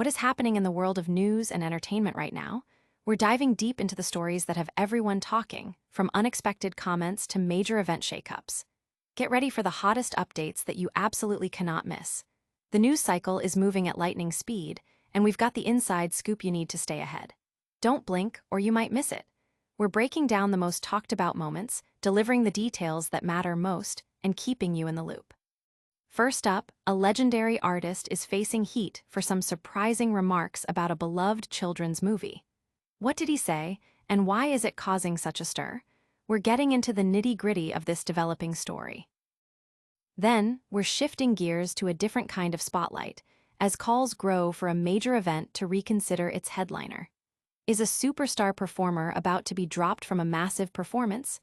What is happening in the world of news and entertainment right now? We're diving deep into the stories that have everyone talking, from unexpected comments to major event shakeups. Get ready for the hottest updates that you absolutely cannot miss. The news cycle is moving at lightning speed, and we've got the inside scoop you need to stay ahead. Don't blink, or you might miss it. We're breaking down the most talked about moments, delivering the details that matter most, and keeping you in the loop. First up, a legendary artist is facing heat for some surprising remarks about a beloved children's movie. What did he say, and why is it causing such a stir? We're getting into the nitty-gritty of this developing story. Then, we're shifting gears to a different kind of spotlight, as calls grow for a major event to reconsider its headliner. Is a superstar performer about to be dropped from a massive performance?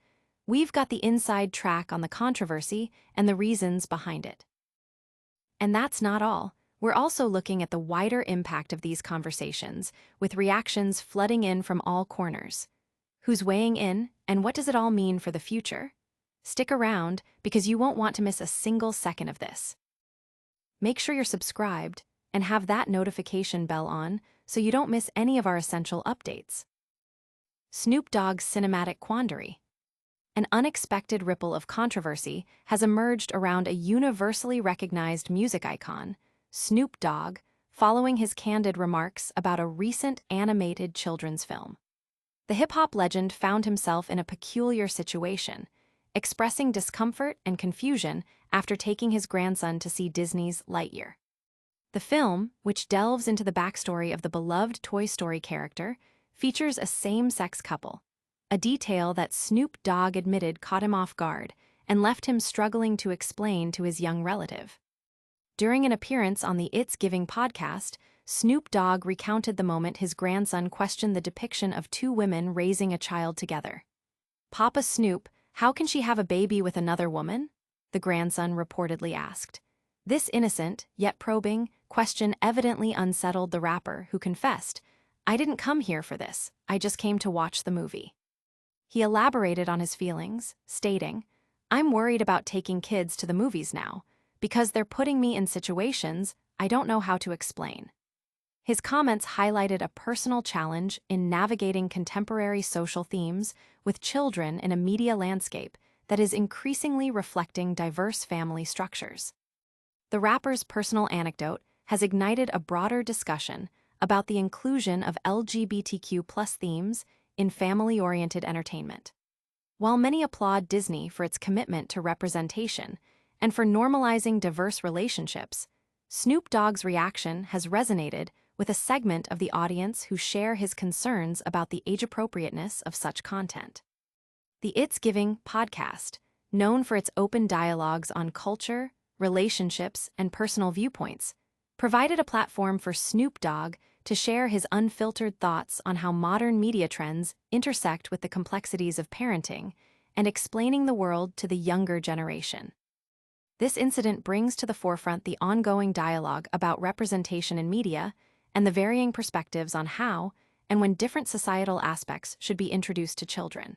We've got the inside track on the controversy and the reasons behind it. And that's not all. We're also looking at the wider impact of these conversations, with reactions flooding in from all corners. Who's weighing in, and what does it all mean for the future? Stick around, because you won't want to miss a single second of this. Make sure you're subscribed and have that notification bell on so you don't miss any of our essential updates. Snoop Dogg's cinematic quandary. An unexpected ripple of controversy has emerged around a universally recognized music icon, Snoop Dogg, following his candid remarks about a recent animated children's film. The hip-hop legend found himself in a peculiar situation, expressing discomfort and confusion after taking his grandson to see Disney's Lightyear. The film, which delves into the backstory of the beloved Toy Story character, features a same-sex couple, a detail that Snoop Dogg admitted caught him off guard and left him struggling to explain to his young relative. During an appearance on the It's Giving podcast, Snoop Dogg recounted the moment his grandson questioned the depiction of two women raising a child together. "Papa Snoop, how can she have a baby with another woman?" the grandson reportedly asked. This innocent, yet probing, question evidently unsettled the rapper, who confessed, "I didn't come here for this, I just came to watch the movie." He elaborated on his feelings, stating, "I'm worried about taking kids to the movies now, because they're putting me in situations I don't know how to explain." His comments highlighted a personal challenge in navigating contemporary social themes with children in a media landscape that is increasingly reflecting diverse family structures. The rapper's personal anecdote has ignited a broader discussion about the inclusion of LGBTQ+ themes in family-oriented entertainment. While many applaud Disney for its commitment to representation and for normalizing diverse relationships, Snoop Dogg's reaction has resonated with a segment of the audience who share his concerns about the age-appropriateness of such content. The It's Giving podcast, known for its open dialogues on culture, relationships, and personal viewpoints, provided a platform for Snoop Dogg to share his unfiltered thoughts on how modern media trends intersect with the complexities of parenting and explaining the world to the younger generation. This incident brings to the forefront the ongoing dialogue about representation in media and the varying perspectives on how and when different societal aspects should be introduced to children.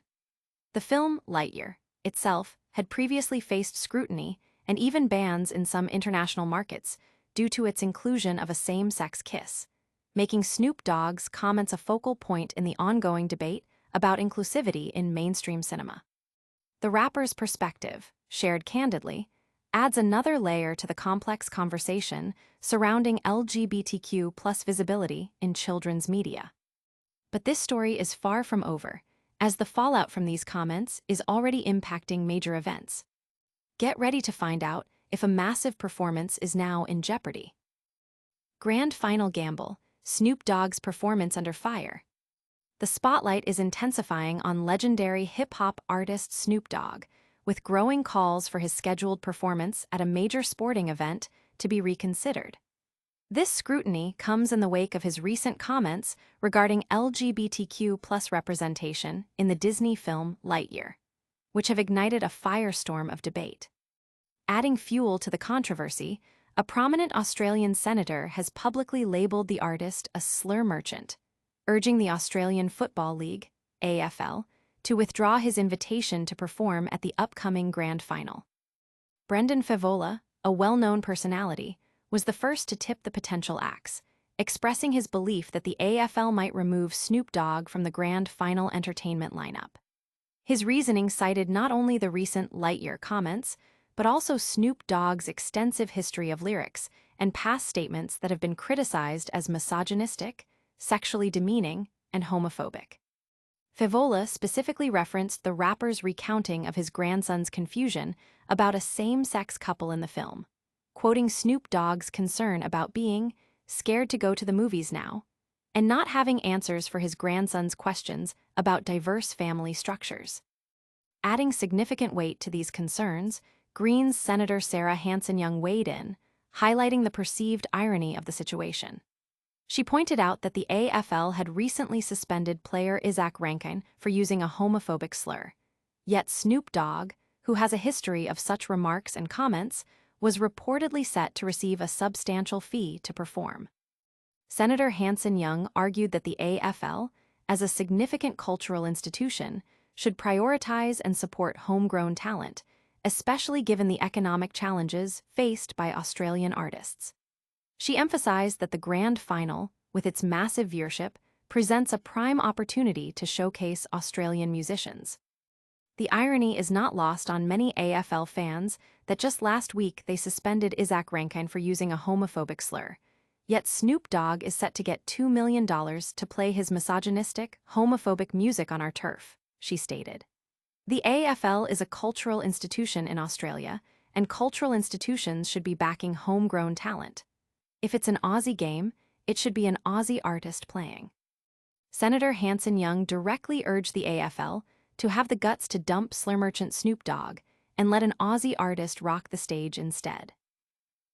The film Lightyear itself had previously faced scrutiny and even bans in some international markets due to its inclusion of a same-sex kiss, making Snoop Dogg's comments a focal point in the ongoing debate about inclusivity in mainstream cinema. The rapper's perspective, shared candidly, adds another layer to the complex conversation surrounding LGBTQ+ visibility in children's media. But this story is far from over, as the fallout from these comments is already impacting major events. Get ready to find out if a massive performance is now in jeopardy. Grand Final gamble, Snoop Dogg's performance under fire. The spotlight is intensifying on legendary hip-hop artist Snoop Dogg, with growing calls for his scheduled performance at a major sporting event to be reconsidered. This scrutiny comes in the wake of his recent comments regarding LGBTQ+ representation in the Disney film Lightyear, which have ignited a firestorm of debate. Adding fuel to the controversy, a prominent Australian senator has publicly labelled the artist a slur merchant, urging the Australian Football League, AFL, to withdraw his invitation to perform at the upcoming Grand Final. Brendan Favola, a well-known personality, was the first to tip the potential axe, expressing his belief that the AFL might remove Snoop Dogg from the Grand Final entertainment lineup. His reasoning cited not only the recent Lightyear comments, but also Snoop Dogg's extensive history of lyrics and past statements that have been criticized as misogynistic, sexually demeaning, and homophobic. Favola specifically referenced the rapper's recounting of his grandson's confusion about a same-sex couple in the film, quoting Snoop Dogg's concern about being scared to go to the movies now, and not having answers for his grandson's questions about diverse family structures. Adding significant weight to these concerns, Green's Senator Sarah Hanson-Young weighed in, highlighting the perceived irony of the situation. She pointed out that the AFL had recently suspended player Isaac Rankine for using a homophobic slur. Yet Snoop Dogg, who has a history of such remarks and comments, was reportedly set to receive a substantial fee to perform. Senator Hanson-Young argued that the AFL, as a significant cultural institution, should prioritize and support homegrown talent, especially given the economic challenges faced by Australian artists. She emphasized that the Grand Final, with its massive viewership, presents a prime opportunity to showcase Australian musicians. The irony is not lost on many AFL fans that just last week they suspended Isaac Rankine for using a homophobic slur. Yet Snoop Dogg is set to get $2 million to play his misogynistic, homophobic music on our turf, she stated. The AFL is a cultural institution in Australia, and cultural institutions should be backing homegrown talent. If it's an Aussie game, it should be an Aussie artist playing. Senator Hanson-Young directly urged the AFL to have the guts to dump slur merchant Snoop Dogg and let an Aussie artist rock the stage instead.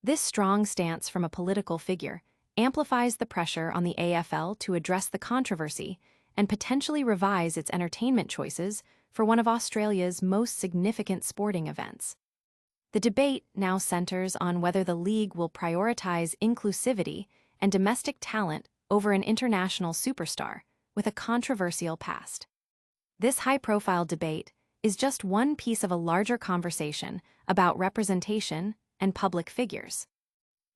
This strong stance from a political figure amplifies the pressure on the AFL to address the controversy and potentially revise its entertainment choices for one of Australia's most significant sporting events. The debate now centers on whether the league will prioritize inclusivity and domestic talent over an international superstar with a controversial past. This high-profile debate is just one piece of a larger conversation about representation and public figures.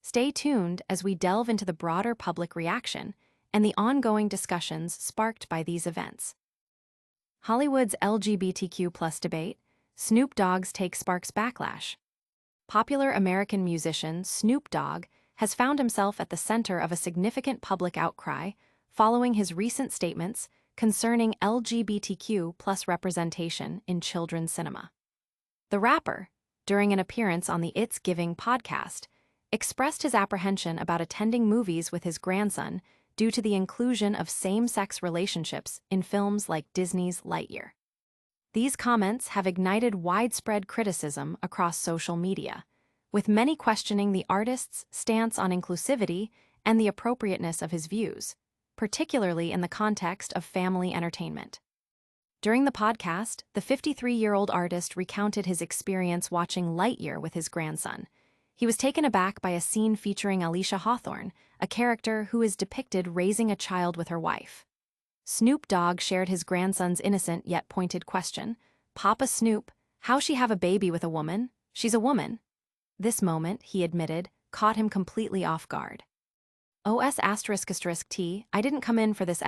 Stay tuned as we delve into the broader public reaction and the ongoing discussions sparked by these events. Hollywood's LGBTQ+ debate, Snoop Dogg's take sparks backlash. Popular American musician Snoop Dogg has found himself at the center of a significant public outcry following his recent statements concerning LGBTQ+ representation in children's cinema. The rapper, during an appearance on the It's Giving podcast, expressed his apprehension about attending movies with his grandson due to the inclusion of same-sex relationships in films like Disney's Lightyear. These comments have ignited widespread criticism across social media, with many questioning the artist's stance on inclusivity and the appropriateness of his views, particularly in the context of family entertainment. During the podcast, the 53-year-old artist recounted his experience watching Lightyear with his grandson. He was taken aback by a scene featuring Alicia Hawthorne, a character who is depicted raising a child with her wife. Snoop Dogg shared his grandson's innocent yet pointed question, "Papa Snoop, how she have a baby with a woman? She's a woman." This moment, he admitted, caught him completely off guard. "T, I didn't come in for this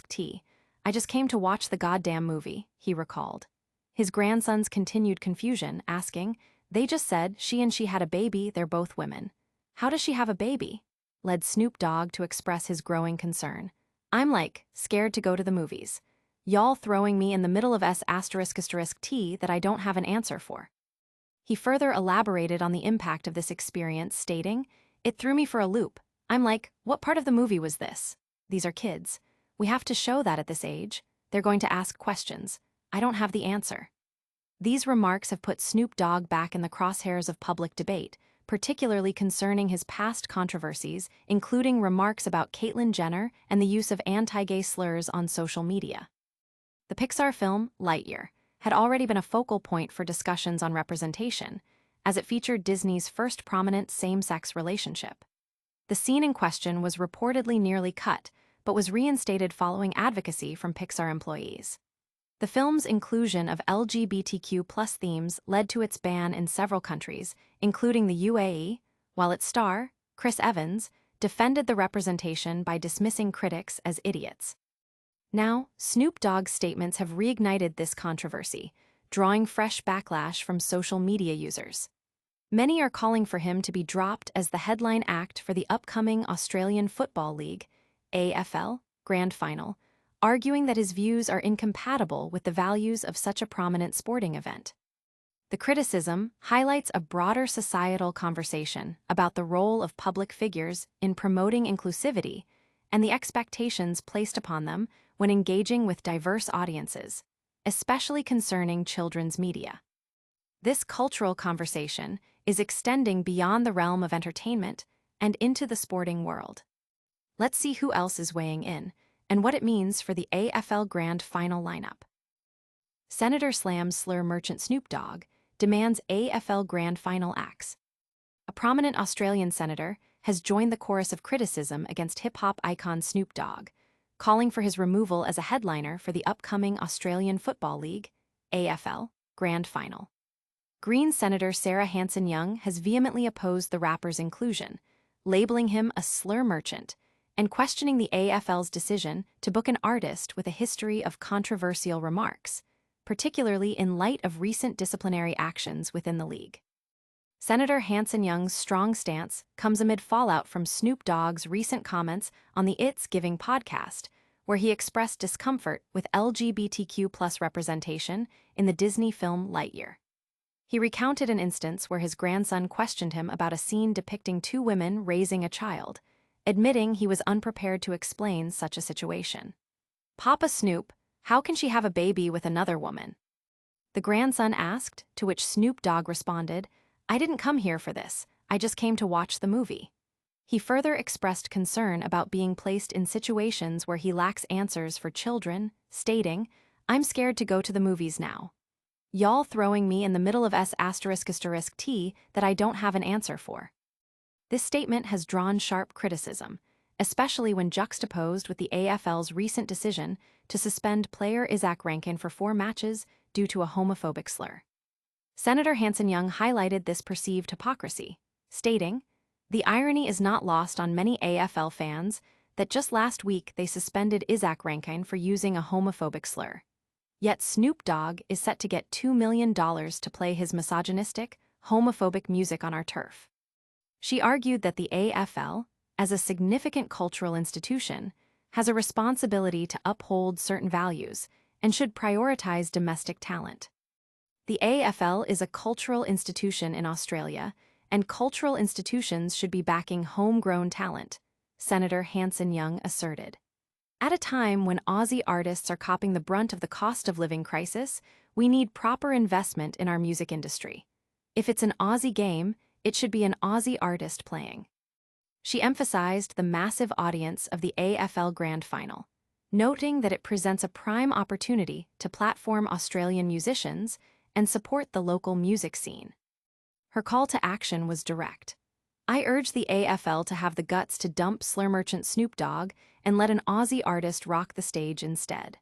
T. I just came to watch the goddamn movie," he recalled. His grandson's continued confusion, asking, "They just said she had a baby, they're both women. How does she have a baby?" led Snoop Dogg to express his growing concern. "I'm like, scared to go to the movies. Y'all throwing me in the middle of T that I don't have an answer for." He further elaborated on the impact of this experience, stating, "It threw me for a loop. I'm like, what part of the movie was this? These are kids. We have to show that at this age. They're going to ask questions. I don't have the answer." These remarks have put Snoop Dogg back in the crosshairs of public debate, particularly concerning his past controversies, including remarks about Caitlyn Jenner and the use of anti-gay slurs on social media. The Pixar film, Lightyear, had already been a focal point for discussions on representation, as it featured Disney's first prominent same-sex relationship. The scene in question was reportedly nearly cut, but was reinstated following advocacy from Pixar employees. The film's inclusion of LGBTQ+ themes led to its ban in several countries, including the UAE, while its star, Chris Evans, defended the representation by dismissing critics as idiots. Now, Snoop Dogg's statements have reignited this controversy, drawing fresh backlash from social media users. Many are calling for him to be dropped as the headline act for the upcoming Australian Football League, AFL Grand Final, arguing that his views are incompatible with the values of such a prominent sporting event. The criticism highlights a broader societal conversation about the role of public figures in promoting inclusivity and the expectations placed upon them when engaging with diverse audiences, especially concerning children's media. This cultural conversation is extending beyond the realm of entertainment and into the sporting world. Let's see who else is weighing in and what it means for the AFL Grand Final lineup. Senator slams slur merchant Snoop Dogg, demands AFL Grand Final acts. A prominent Australian senator has joined the chorus of criticism against hip-hop icon Snoop Dogg, calling for his removal as a headliner for the upcoming Australian Football League, AFL, Grand Final. Green Senator Sarah Hanson-Young has vehemently opposed the rapper's inclusion, labeling him a slur merchant and questioning the AFL's decision to book an artist with a history of controversial remarks, particularly in light of recent disciplinary actions within the league. Senator Hanson-Young's strong stance comes amid fallout from Snoop Dogg's recent comments on the It's Giving podcast, where he expressed discomfort with LGBTQ+ representation in the Disney film Lightyear. He recounted an instance where his grandson questioned him about a scene depicting two women raising a child, admitting he was unprepared to explain such a situation. "Papa Snoop, how can she have a baby with another woman?" the grandson asked, to which Snoop Dogg responded, "I didn't come here for this, I just came to watch the movie." He further expressed concern about being placed in situations where he lacks answers for children, stating, "I'm scared to go to the movies now. Y'all throwing me in the middle of S***T that I don't have an answer for." This statement has drawn sharp criticism, especially when juxtaposed with the AFL's recent decision to suspend player Isaac Rankin for 4 matches due to a homophobic slur. Senator Hanson-Young highlighted this perceived hypocrisy, stating, "The irony is not lost on many AFL fans that just last week they suspended Isaac Rankin for using a homophobic slur. Yet Snoop Dogg is set to get $2 million to play his misogynistic, homophobic music on our turf." She argued that the AFL, as a significant cultural institution, has a responsibility to uphold certain values and should prioritize domestic talent. The AFL is a cultural institution in Australia, and cultural institutions should be backing homegrown talent, Senator Hanson-Young asserted. At a time when Aussie artists are copping the brunt of the cost of living crisis, we need proper investment in our music industry. If it's an Aussie game, it should be an Aussie artist playing. She emphasized the massive audience of the AFL Grand Final, noting that it presents a prime opportunity to platform Australian musicians and support the local music scene. Her call to action was direct. "I urge the AFL to have the guts to dump slur merchant Snoop Dogg and let an Aussie artist rock the stage instead."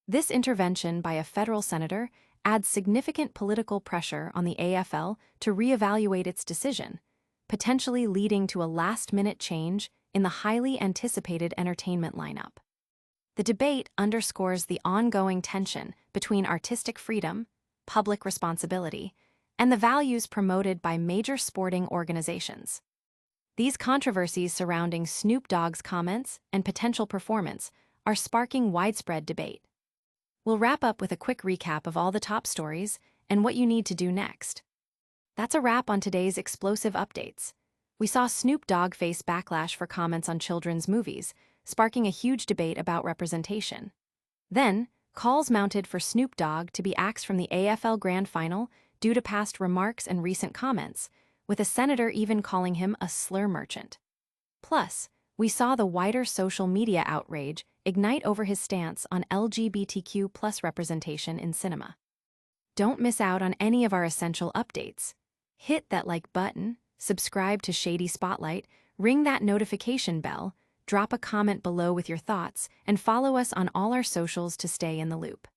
This intervention by a federal senator adds significant political pressure on the AFL to reevaluate its decision, potentially leading to a last-minute change in the highly anticipated entertainment lineup. The debate underscores the ongoing tension between artistic freedom, public responsibility, and the values promoted by major sporting organizations. These controversies surrounding Snoop Dogg's comments and potential performance are sparking widespread debate. We'll wrap up with a quick recap of all the top stories and what you need to do next. That's a wrap on today's explosive updates. We saw Snoop Dogg face backlash for comments on children's movies, sparking a huge debate about representation. Then, calls mounted for Snoop Dogg to be axed from the AFL Grand Final due to past remarks and recent comments, with a senator even calling him a slur merchant. Plus, we saw the wider social media outrage ignite over his stance on LGBTQ+ representation in cinema. Don't miss out on any of our essential updates. Hit that like button, subscribe to Shady Spotlight, ring that notification bell, drop a comment below with your thoughts, and follow us on all our socials to stay in the loop.